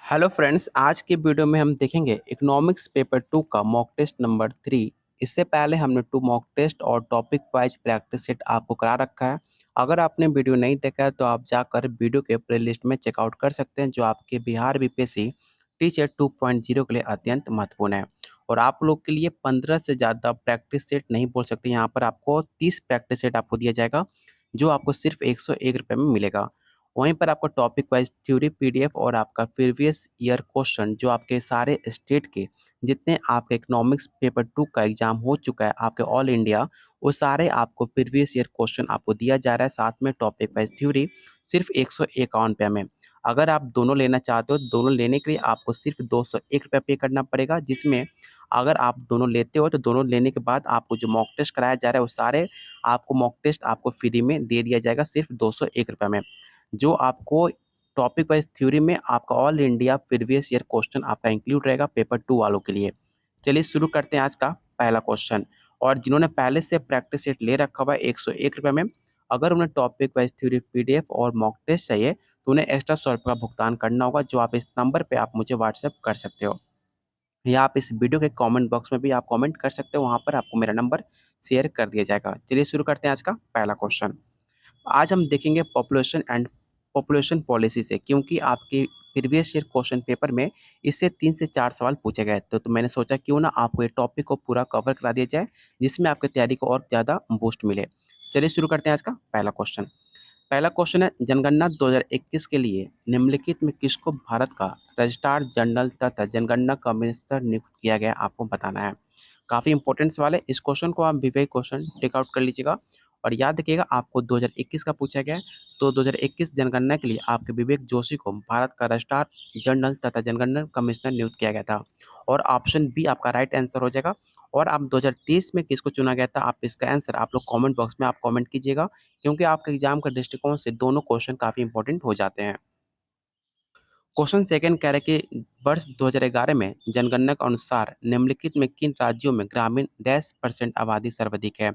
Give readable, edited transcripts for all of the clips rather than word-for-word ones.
Hello friends, आज की video में हम देखेंगे इकोनॉमिक्स पेपर 2 का मॉक टेस्ट नंबर 3। इससे पहले हमने 2 मॉक टेस्ट और टॉपिक वाइज प्रैक्टिस सेट आपको करा रखा है। अगर आपने वीडियो नहीं देखा है तो आप जाकर वीडियो के प्लेलिस्ट में चेकआउट कर सकते हैं, जो आपके बिहार बीपीएससी टीचर 2.0 के लिए अत्यंत महत्वपूर्ण है। और आप लोग के लिए 15 से ज़्यादा प्रैक्टिस सेट नहीं बोल सकते। यहाँ पर आपको 30 प्रैक्टिस सेट आपको दिया जाएगा, जो आपको सिर्फ 101 रुपये में मिलेगा। वहीं पर आपको टॉपिक वाइज थ्योरी पीडीएफ और आपका प्रीवियस ईयर क्वेश्चन, जो आपके सारे स्टेट के जितने आपके इकोनॉमिक्स पेपर 2 का एग्जाम हो चुका है आपके ऑल इंडिया, वो सारे आपको प्रीवियस ईयर क्वेश्चन आपको दिया जा रहा है, साथ में टॉपिक वाइज थ्योरी सिर्फ 151 रुपये में। अगर आप दोनों लेना चाहते हो, दोनों लेने के लिए आपको सिर्फ 201 रुपये पे करना पड़ेगा, जिसमें अगर आप दोनों लेते हो तो दोनों लेने के बाद आपको जो मॉक टेस्ट कराया जा रहा है वो सारे आपको मॉक टेस्ट आपको फ्री में दे दिया जाएगा सिर्फ 201 रुपये में। जो आपको टॉपिक वाइज थ्योरी में आपका all India previous year question आपका इंक्लूड रहेगा पेपर 2 वालों के लिए। चलिए शुरू करते हैं आज का पहला क्वेश्चन। और जिन्होंने पहले से प्रैक्टिस सेट ले रखा हुआ है 101 रुपये में, अगर उन्हें टॉपिक वाइज थ्योरी पीडीएफ और मॉक टेस्ट चाहिए तो उन्हें एक्स्ट्रा 100 रुपये का भुगतान करना होगा, जो आप इस नंबर पर आप मुझे व्हाट्सएप कर सकते हो, या आप इस वीडियो के कमेंट बॉक्स में भी आप कमेंट कर सकते हो, वहाँ पर आपको मेरा नंबर शेयर कर दिया जाएगा। चलिए शुरू करते हैं आज का पहला क्वेश्चन। आज हम देखेंगे पॉपुलेशन पॉलिसी से, क्योंकि आपके प्रीवियस ईयर क्वेश्चन पेपर में इससे 3 से 4 सवाल पूछे गए, तो मैंने सोचा क्यों ना आपको ये टॉपिक को पूरा कवर करा दिया जाए, जिसमें आपकी तैयारी को और ज़्यादा बूस्ट मिले। चलिए शुरू करते हैं आज का पहला क्वेश्चन। पहला क्वेश्चन है, जनगणना 2021 के लिए निम्नलिखित में किसको भारत का रजिस्ट्रार जनरल तथा जनगणना कमिश्नर नियुक्त किया गया, आपको बताना है। काफ़ी इंपॉर्टेंट सवाल है, इस क्वेश्चन को आप विवेक क्वेश्चन टेकआउट कर लीजिएगा। और याद रखिएगा आपको 2021 का पूछा गया है, तो 2021 जनगणना के लिए आपके विवेक जोशी को भारत का रजिस्ट्रार जनरल तथा जनगणना कमिश्नर नियुक्त किया गया था। और ऑप्शन बी आपका राइट आंसर हो जाएगा। और आप 2023 में किसको चुना गया था, आप इसका आंसर आप लोग कमेंट बॉक्स में आप कमेंट कीजिएगा, क्योंकि आपके एग्जाम का दृष्टिकोण से दोनों क्वेश्चन काफ़ी इंपॉर्टेंट हो जाते हैं। क्वेश्चन सेकंड कह रहा है कि वर्ष 2011 में जनगणना के अनुसार निम्नलिखित में किन राज्यों में ग्रामीण डैश % आबादी सर्वाधिक है।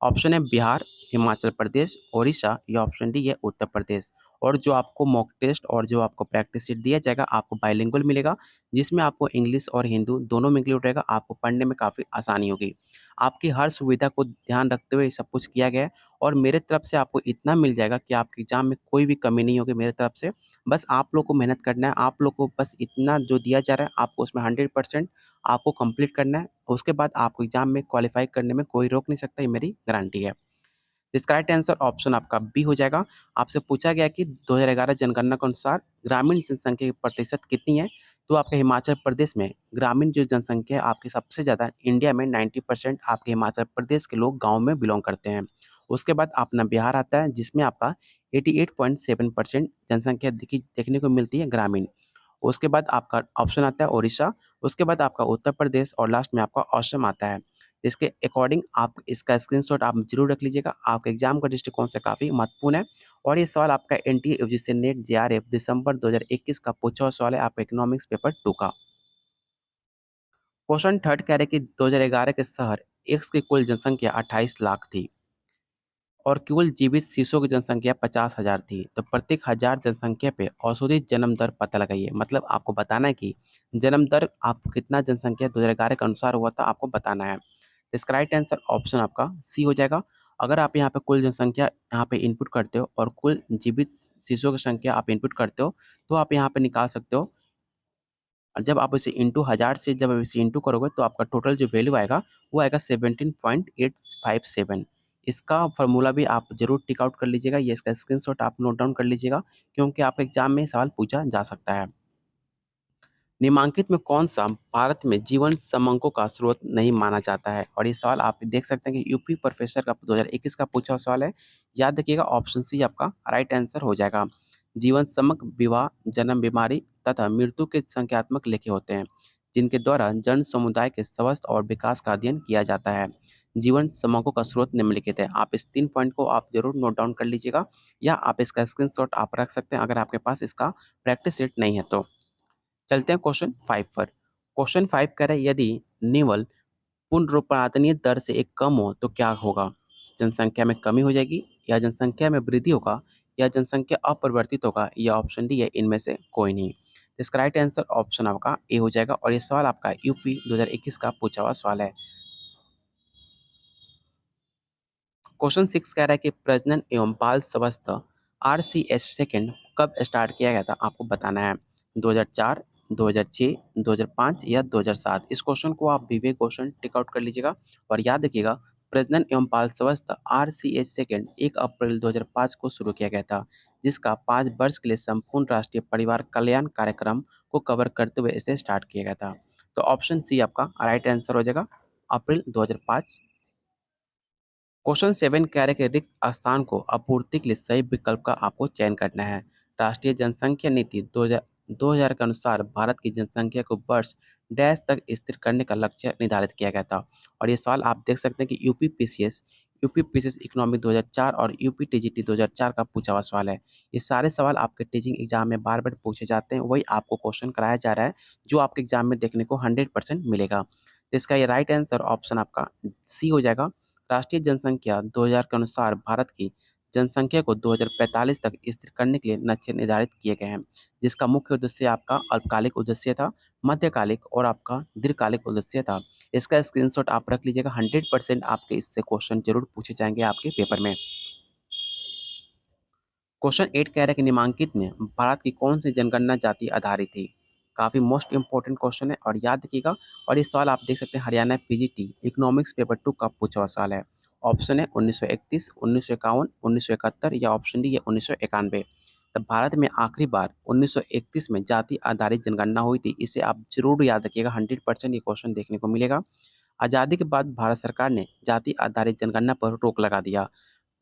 ऑप्शन है बिहार, हिमाचल प्रदेश, ओडिशा, या ऑप्शन डी है उत्तर प्रदेश। और जो आपको मॉक टेस्ट और जो आपको प्रैक्टिस शीट दिया जाएगा आपको बाइलिंगुअल मिलेगा, जिसमें आपको इंग्लिश और हिंदू दोनों में इंक्लूड रहेगा, आपको पढ़ने में काफ़ी आसानी होगी। आपकी हर सुविधा को ध्यान रखते हुए सब कुछ किया गया है, और मेरे तरफ से आपको इतना मिल जाएगा कि आपके एग्जाम में कोई भी कमी नहीं होगी मेरे तरफ से। बस आप लोग को मेहनत करना है, आप लोग को बस इतना जो दिया जा रहा है आपको उसमें 100% आपको कंप्लीट करना है। उसके बाद आपको एग्जाम में क्वालिफाई करने में कोई रोक नहीं सकता, ये मेरी गारंटी है। इसका राइट आंसर ऑप्शन आपका बी हो जाएगा। आपसे पूछा गया कि 2011 जनगणना के अनुसार ग्रामीण जनसंख्या की प्रतिशत कितनी है, तो आपके हिमाचल प्रदेश में ग्रामीण जो जनसंख्या है आपकी सबसे ज़्यादा इंडिया में 90% आपके हिमाचल प्रदेश के लोग गाँव में बिलोंग करते हैं। उसके बाद अपना बिहार आता है, जिसमें आपका 88.7% जनसंख्या देखने को मिलती है ग्रामीण। उसके बाद आपका ऑप्शन आता है ओडिशा, उसके बाद आपका उत्तर प्रदेश, और लास्ट में आपका असम आता है। इसके अकॉर्डिंग आप इसका स्क्रीनशॉट आप जरूर रख लीजिएगा, आपके एग्जाम का दृष्टिकोण से काफ़ी महत्वपूर्ण है। और ये सवाल आपका एनटीए यूजीसी नेट जेआरएफ दिसंबर 2021 का पूछा हुआ सवाल है, आपका इकोनॉमिक्स पेपर 2 का। क्वेश्चन थर्ड कह रहे कि 2011 के शहर एक्स की कुल जनसंख्या 28 लाख थी, और केवल जीवित शिशुओं की जनसंख्या 50,000 थी, तो प्रत्येक हजार जनसंख्या पे औसत जन्म दर पता लगाइए। मतलब आपको बताना है कि जन्म दर आपको कितना जनसंख्या 2011 के अनुसार हुआ था, आपको बताना है। इसका राइट आंसर ऑप्शन आपका सी हो जाएगा। अगर आप यहाँ पे कुल जनसंख्या यहाँ पे इनपुट करते हो और कुल जीवित शिशुओं की संख्या आप इनपुट करते हो, तो आप यहाँ पे निकाल सकते हो। और जब आप इसे इंटू हज़ार से जब आप इसे इंटू करोगे तो आपका टोटल जो वैल्यू आएगा वो आएगा 17.857। इसका फार्मूला भी आप जरूर टिक आउट कर लीजिएगा, ये इसका स्क्रीनशॉट आप नोट डाउन कर लीजिएगा, क्योंकि आपके एग्जाम में सवाल पूछा जा सकता है। निम्नलिखित में कौन सा भारत में जीवन समंको का स्रोत नहीं माना जाता है। और ये सवाल आप देख सकते हैं कि यूपी प्रोफेसर का 2021 का पूछा हुआ सवाल है। याद रखिएगा ऑप्शन सी आपका राइट आंसर हो जाएगा। जीवन समक विवाह, जन्म, बीमारी तथा मृत्यु के संख्यात्मक लेखे होते हैं, जिनके द्वारा जन समुदाय के स्वास्थ्य और विकास का अध्ययन किया जाता है। जीवन समको का स्रोत निम्नलिखित है। आप इस 3 पॉइंट को आप जरूर नोट डाउन कर लीजिएगा, या आप इसका स्क्रीनशॉट आप रख सकते हैं अगर आपके पास इसका प्रैक्टिस सेट नहीं है तो। चलते हैं क्वेश्चन 5 पर। क्वेश्चन 5 कह रहा है, यदि निवल पुनरुत्पादनीय दर से एक कम हो तो क्या होगा। जनसंख्या में कमी हो जाएगी, या जनसंख्या में वृद्धि होगा, या जनसंख्या अपरिवर्तित होगा, या ऑप्शन डी है इनमें से कोई नहीं। इसका राइट आंसर ऑप्शन आपका ए हो जाएगा और ये सवाल आपका यूपी 2021 का पूछा हुआ सवाल है। क्वेश्चन 6 कह रहा है कि प्रजनन एवं बाल स्वास्थ्य आरसीएस सेकंड कब स्टार्ट किया गया था, आपको बताना है। 2004, 2006, 2005 या 2007। इस क्वेश्चन को आप विवेक क्वेश्चन टिक आउट कर लीजिएगा और याद रखिएगा प्रजनन एवं बाल स्वास्थ्य आरसीएस सेकंड 1 अप्रैल 2005 को शुरू किया गया था, जिसका 5 वर्ष के लिए संपूर्ण राष्ट्रीय परिवार कल्याण कार्यक्रम को कवर करते हुए इसे स्टार्ट किया गया था। तो ऑप्शन सी आपका राइट आंसर हो जाएगा, अप्रैल 2005। क्वेश्चन 7 कह रहे हैं कि रिक्त स्थान को आपूर्ति के लिए सही विकल्प का आपको चयन करना है। राष्ट्रीय जनसंख्या नीति 2000 के अनुसार भारत की जनसंख्या को वर्ष डैश तक स्थिर करने का लक्ष्य निर्धारित किया गया था। और ये सवाल आप देख सकते हैं कि यूपी पीसीएस इकोनॉमिक 2004 और यूपी टीजीटी 2004 का पूछा हुआ सवाल है। ये सारे सवाल आपके टीचिंग एग्जाम में बार बार पूछे जाते हैं, वही आपको क्वेश्चन कराया जा रहा है जो आपके एग्जाम में देखने को 100% मिलेगा। तो इसका ये राइट आंसर ऑप्शन आपका सी हो जाएगा। राष्ट्रीय जनसंख्या 2000 के अनुसार भारत की जनसंख्या को 2045 तक स्थिर करने के लिए लक्ष्य निर्धारित किए गए हैं, जिसका मुख्य उद्देश्य आपका अल्पकालिक उद्देश्य था, मध्यकालिक और आपका दीर्घकालिक उद्देश्य था। इसका स्क्रीनशॉट आप रख लीजिएगा, 100% आपके इससे क्वेश्चन जरूर पूछे जाएंगे आपके पेपर में। क्वेश्चन 8 कह रहा है कि निम्नलिखित में भारत की कौन सी जनगणना जाति आधारित थी। काफी मोस्ट इंपोर्टेंट क्वेश्चन है और याद रखिएगा। और ये सवाल आप देख सकते हैं हरियाणा पीजीटी इकोनॉमिक्स पेपर 2 का पूछा हुआ सवाल है। ऑप्शन है 1931, 1951, 1971 या ऑप्शन डी है 1991। तब भारत में आखिरी बार 1931 में जाति आधारित जनगणना हुई थी, इसे आप जरूर याद रखिएगा, 100% ये क्वेश्चन देखने को मिलेगा। आज़ादी के बाद भारत सरकार ने जाति आधारित जनगणना पर रोक लगा दिया।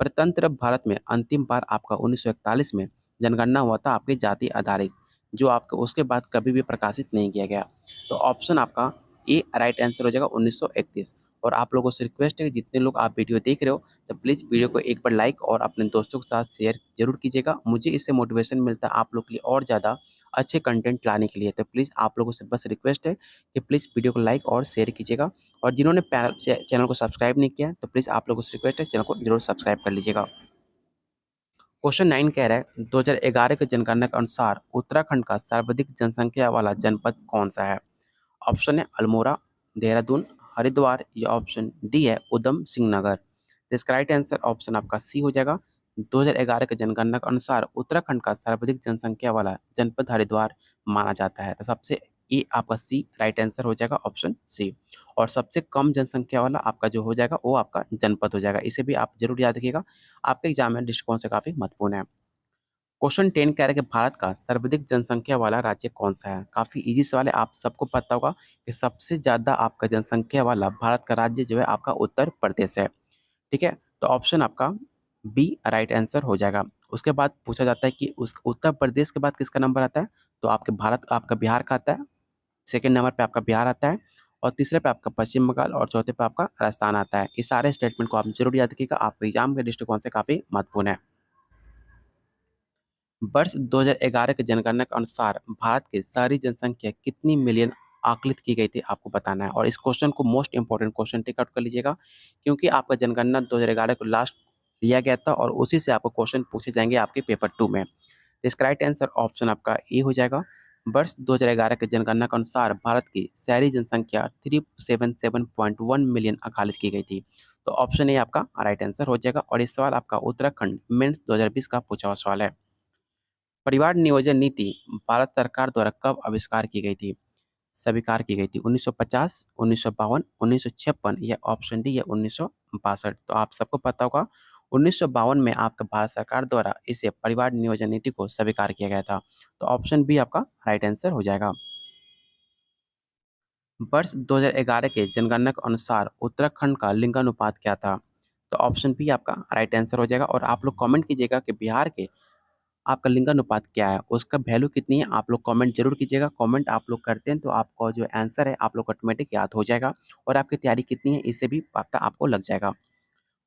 प्रतंत्र भारत में अंतिम बार आपका 1941 में जनगणना हुआ था आपकी जाति आधारित, जो आपको उसके बाद कभी भी प्रकाशित नहीं किया गया। तो ऑप्शन आपका ए राइट आंसर हो जाएगा 1931। और आप लोगों से रिक्वेस्ट है कि जितने लोग आप वीडियो देख रहे हो तो प्लीज़ वीडियो को एक बार लाइक और अपने दोस्तों के साथ शेयर जरूर कीजिएगा। मुझे इससे मोटिवेशन मिलता है आप लोग के लिए और ज़्यादा अच्छे कंटेंट लाने के लिए। तो प्लीज़ आप लोगों से बस रिक्वेस्ट है कि प्लीज़ वीडियो को लाइक और शेयर कीजिएगा। और जिन्होंने चैनल को सब्सक्राइब नहीं किया तो प्लीज़ आप लोगों से रिक्वेस्ट है चैनल को जरूर सब्सक्राइब कर लीजिएगा। क्वेश्चन 9 कह रहा है 2011 के जनगणना के अनुसार उत्तराखंड का सर्वाधिक जनसंख्या वाला जनपद कौन सा है। ऑप्शन है अल्मोड़ा, देहरादून, हरिद्वार या ऑप्शन डी है उधम सिंह नगर। तो इसका राइट आंसर ऑप्शन आपका सी हो जाएगा। 2011 के जनगणना के अनुसार उत्तराखंड का सर्वाधिक जनसंख्या वाला जनपद हरिद्वार माना जाता है। तो सबसे ये आपका सी राइट आंसर हो जाएगा, ऑप्शन सी। और सबसे कम जनसंख्या वाला आपका जो हो जाएगा वो आपका जनपद हो जाएगा। इसे भी आप जरूर याद रखिएगा, आपके एग्जाम में दृष्टिकोण से काफी महत्वपूर्ण है। क्वेश्चन 10 कह रहा है कि भारत का सर्वाधिक जनसंख्या वाला राज्य कौन सा है। काफी इजी सवाल है, आप सबको पता होगा कि सबसे ज्यादा आपका जनसंख्या वाला भारत का राज्य जो है आपका उत्तर प्रदेश है। ठीक है, तो ऑप्शन आपका बी राइट आंसर हो जाएगा। उसके बाद पूछा जाता है कि उस उत्तर प्रदेश के बाद किसका नंबर आता है, तो आपके भारत आपका बिहार का आता है। सेकंड नंबर पे आपका बिहार आता है और तीसरे पे आपका पश्चिम बंगाल और चौथे पे आपका राजस्थान आता है। इस सारे स्टेटमेंट को आप जरूर याद रखिएगा, आपके एग्जाम के दृष्टिकोण से काफी महत्वपूर्ण है। वर्ष 2011 की जनगणना के अनुसार भारत की शहरी जनसंख्या कितनी मिलियन आकलित की गई थी, आपको बताना है। और इस क्वेश्चन को most important question tick out कर लीजिएगा, क्योंकि आपका जनगणना 2011 को लास्ट लिया गया था और उसी से आपको क्वेश्चन पूछे जाएंगे आपके पेपर 2 में। तो इसका राइट आंसर ऑप्शन आपका ए हो जाएगा। वर्ष 2011 के जनगणना के अनुसार भारत की शहरी जनसंख्या 377.1 मिलियन आकलित की गई थी। तो ऑप्शन ए आपका राइट आंसर हो जाएगा। और इस सवाल आपका उत्तराखंड मेंस 2020 का पूछा हुआ सवाल है। परिवार नियोजन नीति भारत सरकार द्वारा कब आविष्कार की गई थी, स्वीकार की गई थी। 1950, 1952, 1956 या ऑप्शन डी या 1962। तो आप सबको पता होगा 1952 में आपका भारत सरकार द्वारा इसे परिवार नियोजन नीति को स्वीकार किया गया था। तो ऑप्शन बी आपका राइट आंसर हो जाएगा। वर्ष 2011 के जनगणना के अनुसार उत्तराखंड का लिंगानुपात क्या था, तो ऑप्शन बी आपका राइट आंसर हो जाएगा। और आप लोग कमेंट कीजिएगा कि बिहार के आपका लिंगानुपात क्या है, उसका वैल्यू कितनी है, आप लोग कमेंट जरूर कीजिएगा। कमेंट आप लोग करते हैं तो आपका जो आंसर है आप लोग ऑटोमेटिक याद हो जाएगा और आपकी तैयारी कितनी है इससे भी पता आपको लग जाएगा।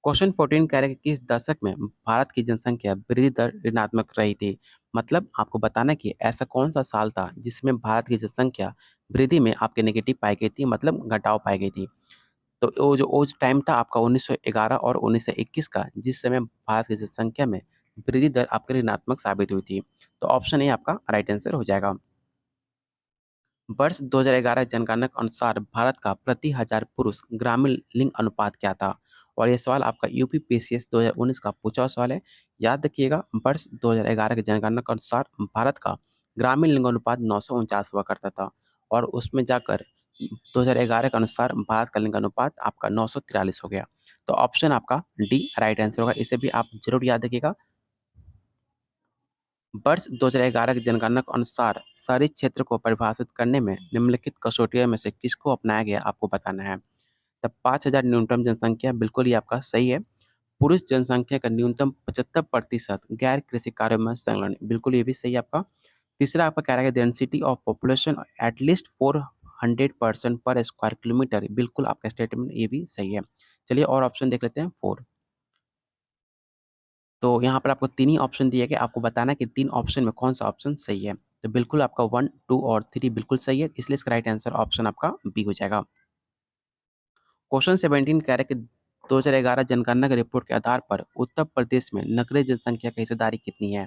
क्वेश्चन 14 कह रहा है कि किस दशक में भारत की जनसंख्या वृद्धि दर ऋणात्मक रही थी। मतलब आपको बताना कि ऐसा कौन सा साल था जिसमें भारत की जनसंख्या वृद्धि में आपके नेगेटिव पाई गई थी, मतलब घटाव पाई गई थी। तो वो जो टाइम था आपका 1911 और 1921 का, जिस समय भारत की जनसंख्या में वृद्धि दर आपके ऋणात्मक साबित हुई थी। तो ऑप्शन ए आपका राइट आंसर हो जाएगा। वर्ष 2011 जनगणना के अनुसार भारत का प्रति हजार पुरुष ग्रामीण लिंग अनुपात क्या था? और ये सवाल आपका यूपी पीसीएस 2019 का पूछा हुआ सवाल है। याद रखिएगा, वर्ष 2011 के जनगणना के अनुसार भारत का ग्रामीण लिंग अनुपात 949 हुआ करता था और उसमें जाकर 2011 के अनुसार भारत का लिंग अनुपात आपका 943 हो गया। तो ऑप्शन आपका डी राइट आंसर होगा। इसे भी आप जरूर याद रखिएगा। वर्ष 2011 की जनगणना के अनुसार शहरी क्षेत्र को परिभाषित करने में निम्नलिखित कसौटियों में से किसको अपनाया गया आपको बताना है। तब 5,000 न्यूनतम जनसंख्या बिल्कुल ही आपका सही है। पुरुष जनसंख्या का न्यूनतम 75% गैर कृषि कार्यों में संलग्न, बिल्कुल ये भी सही है आपका। तीसरा आपका कह रहा है डेंसिटी ऑफ पॉपुलेशन एटलीस्ट 400% पर स्क्वायर किलोमीटर, बिल्कुल आपका स्टेटमेंट ये भी सही है। चलिए और ऑप्शन देख लेते हैं। 4, तो यहाँ पर आपको 3 ही ऑप्शन दिए गए, आपको बताना है कि 3 ऑप्शन में कौन सा ऑप्शन सही है। तो बिल्कुल आपका 1, 2 और 3 बिल्कुल सही है, इसलिए इसका राइट आंसर ऑप्शन आपका बी हो जाएगा। क्वेश्चन 17 कह रहा है कि 2011 जनगणना की रिपोर्ट के आधार पर उत्तर प्रदेश में नगरीय जनसंख्या की हिस्सेदारी कितनी है?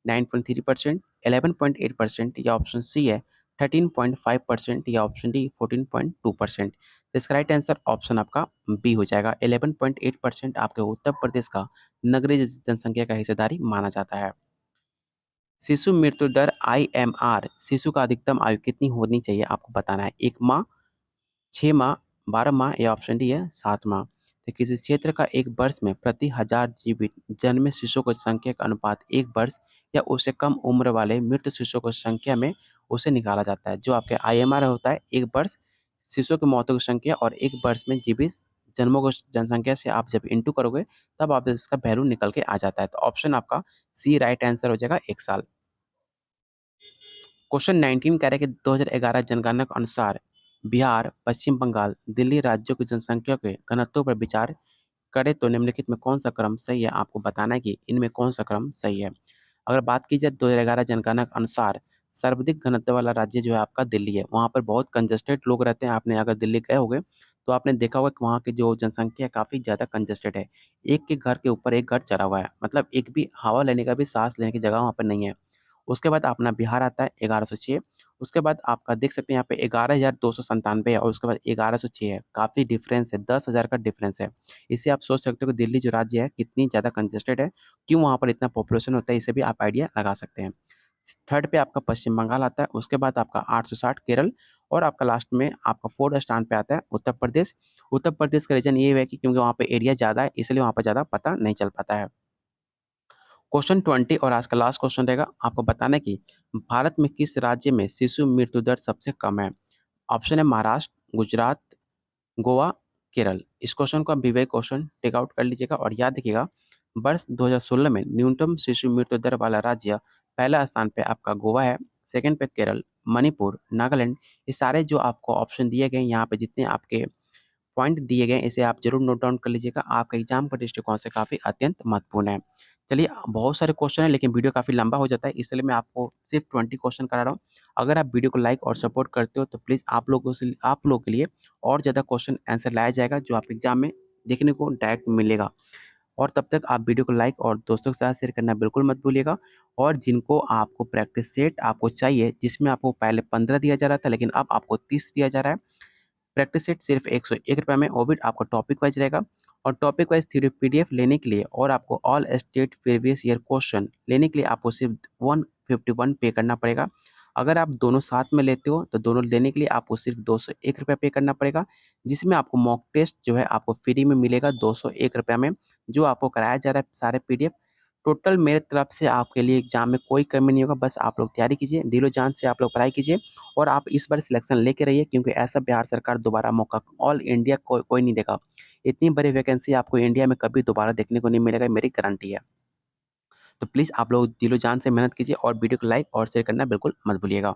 9.3%, 11.8% या ऑप्शन सी है 13.5% या ऑप्शन डी 14.2%। तो इसका राइट आंसर ऑप्शन आपका बी हो जाएगा। 11.8% आपके उत्तर प्रदेश का नगरीय जनसंख्या का हिस्सेदारी माना जाता है। शिशु मृत्यु दर IMR, शिशु का अधिकतम आयु कितनी होनी चाहिए आपको बताना है। 1 माह, 6 माह, 12 माह या ऑप्शन डी है 7 माह। तो किसी क्षेत्र का एक वर्ष में प्रति हजार जीवित जन्मे शिशुओं की संख्या का अनुपात एक वर्ष या उससे कम उम्र वाले मृत शिशुओं की संख्या में उसे निकाला जाता है। जो आपके IMR होता है, एक वर्ष शिशुओं की मौतों की संख्या और एक वर्ष में जीवित जन्मों को जनसंख्या से आप जब इंटू करोगे तब आप इसका वैल्यू निकल के आ जाता है। तो ऑप्शन आपका सी राइट आंसर हो जाएगा, 1 साल। क्वेश्चन 19 कह रहा है कि 2011 जनगणना के अनुसार बिहार, पश्चिम बंगाल, दिल्ली राज्यों की जनसंख्या के घनत्व पर विचार करें तो निम्नलिखित में कौन सा क्रम सही है? आपको बताना है कि इनमें कौन सा क्रम सही है। अगर बात की जाए 2011 जनगणना के अनुसार सर्वाधिक घनत्व वाला राज्य जो है आपका दिल्ली है। वहाँ पर बहुत कंजेस्टेड लोग रहते हैं। आपने अगर दिल्ली गए होंगे तो आपने देखा होगा कि वहाँ की जो जनसंख्या है काफ़ी ज़्यादा कंजेस्टेड है। एक के घर के ऊपर एक घर चढ़ा हुआ है। मतलब एक भी हवा लेने का भी, साँस लेने की जगह वहाँ पर नहीं है। उसके बाद अपना बिहार आता है 1106। उसके बाद आपका देख सकते हैं यहाँ पे 11,297 है और उसके बाद 1106 है। काफ़ी डिफरेंस है, 10,000 का डिफरेंस है। इससे आप सोच सकते हो कि दिल्ली जो राज्य है कितनी ज़्यादा कंजेस्टेड है, क्यों वहाँ पर इतना पॉपुलेशन होता है, इससे भी आप आइडिया लगा सकते हैं। थर्ड पे आपका पश्चिम बंगाल आता है, उसके बाद आपका 860 केरल और आपका लास्ट में आपका 4th स्थान पे आता है उत्तर प्रदेश। उत्तर प्रदेश का रीज़न ये है कि क्योंकि वहाँ पे एरिया ज़्यादा है, इसलिए वहाँ पर ज़्यादा पता नहीं चल पाता है। क्वेश्चन 20 और आज का लास्ट क्वेश्चन रहेगा, आपको बताना है कि भारत में किस राज्य में शिशु मृत्यु दर सबसे कम है? ऑप्शन है महाराष्ट्र, गुजरात, गोवा, केरल। इस क्वेश्चन को आप विवेक क्वेश्चन टेक आउट कर लीजिएगा और याद रखिएगा, वर्ष 2016 में न्यूनतम शिशु मृत्यु दर वाला राज्य पहला स्थान पे आपका गोवा है, सेकंड पे केरल, मणिपुर, नागालैंड। ये सारे जो आपको ऑप्शन दिए गए हैं यहाँ पे जितने आपके पॉइंट दिए गए हैं, इसे आप ज़रूर नोट डाउन कर लीजिएगा। आपका एग्जाम का दृष्टिकोण से काफ़ी अत्यंत महत्वपूर्ण है। चलिए, बहुत सारे क्वेश्चन हैं लेकिन वीडियो काफ़ी लंबा हो जाता है, इसलिए मैं आपको सिर्फ 20 क्वेश्चन करा रहा हूँ। अगर आप वीडियो को लाइक और सपोर्ट करते हो तो प्लीज़ आप लोगों के लिए और ज़्यादा क्वेश्चन आंसर लाया जाएगा जो आप एग्जाम में देखने को डायरेक्ट मिलेगा। और तब तक आप वीडियो को लाइक और दोस्तों के साथ शेयर करना बिल्कुल मत भूलिएगा। और जिनको आपको प्रैक्टिस सेट आपको चाहिए, जिसमें आपको पहले 15 दिया जा रहा था लेकिन अब आपको 30 दिया जा रहा है। प्रैक्टिस सेट सिर्फ ₹101 में, वो भी आपको टॉपिक वाइज रहेगा। और टॉपिक वाइज थ्योरी पीडीएफ लेने के लिए और आपको all state previous year question लेने के लिए आपको सिर्फ 151 पे करना पड़ेगा। अगर आप दोनों साथ में लेते हो तो दोनों लेने के लिए आपको सिर्फ ₹201 पे करना पड़ेगा, जिसमें आपको मॉक टेस्ट जो है आपको फ्री में मिलेगा ₹201 में, जो आपको कराया जा रहा है सारे पीडीएफ। टोटल मेरे तरफ से आपके लिए एग्जाम में कोई कमी नहीं होगा, बस आप लोग तैयारी कीजिए, दिलो जान से आप लोग पढ़ाई कीजिए और आप इस बार सिलेक्शन लेके रहिए, क्योंकि ऐसा बिहार सरकार दोबारा मौका ऑल इंडिया कोई नहीं देगा। इतनी बड़ी वैकेंसी आपको इंडिया में कभी दोबारा देखने को नहीं मिलेगा, मेरी गारंटी है। तो प्लीज़ आप लोग दिलो जान से मेहनत कीजिए और वीडियो को लाइक और शेयर करना बिल्कुल मत भूलिएगा।